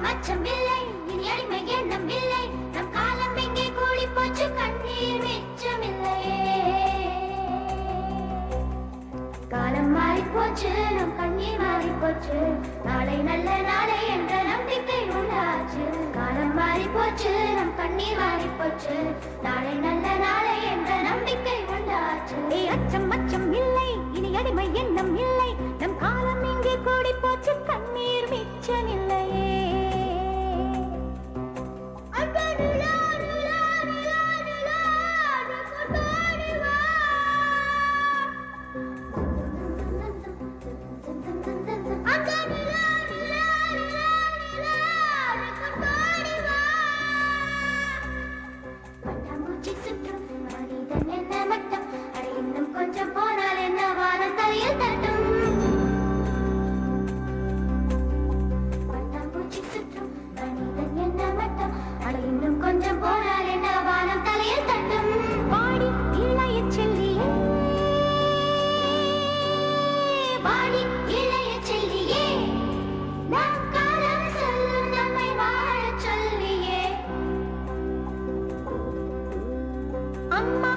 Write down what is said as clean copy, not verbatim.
அச்சம் இல்லை, இனி அடிமை எண்ணம் இல்லை, நம் காலம் எங்கே கூடி போச்சு, கண்ணீர் மிச்சமில்லையே. காலம் மாறி போச்சு, நம் கண்ணீர் மாறி போச்சு, நாளை நல்ல நாளை என்ற நம்பிக்கை உண்டாச்சு. காலம் மாறி போச்சு, நம் கண்ணீர் மாறி போச்சு, நாளை நல்ல நாளை என்ற நம்பிக்கை உண்டாச்சு. அச்சம் அச்சம் இல்லை, இனி அடிமை எண்ணம் இல்லை, நம் காலம் இங்கே கூடி போச்சு, கண்ணீர் மிச்சமில்லையே. கொஞ்சம் போனால் என்ன வானம் தலையில் தட்டும், பட்டாம்பூச்சி சுற்றும் மனிதன் என்ன மட்டம், அட இன்னும் கொஞ்சம் போனால் என்ன வானம் தலையில் தட்டும். பாடி இளைய செல்லியே, பாடி இளைய செல்லியே, நம் காலம் சொல்லும் நம்மை வாழச் சொல்லியே. அம்மா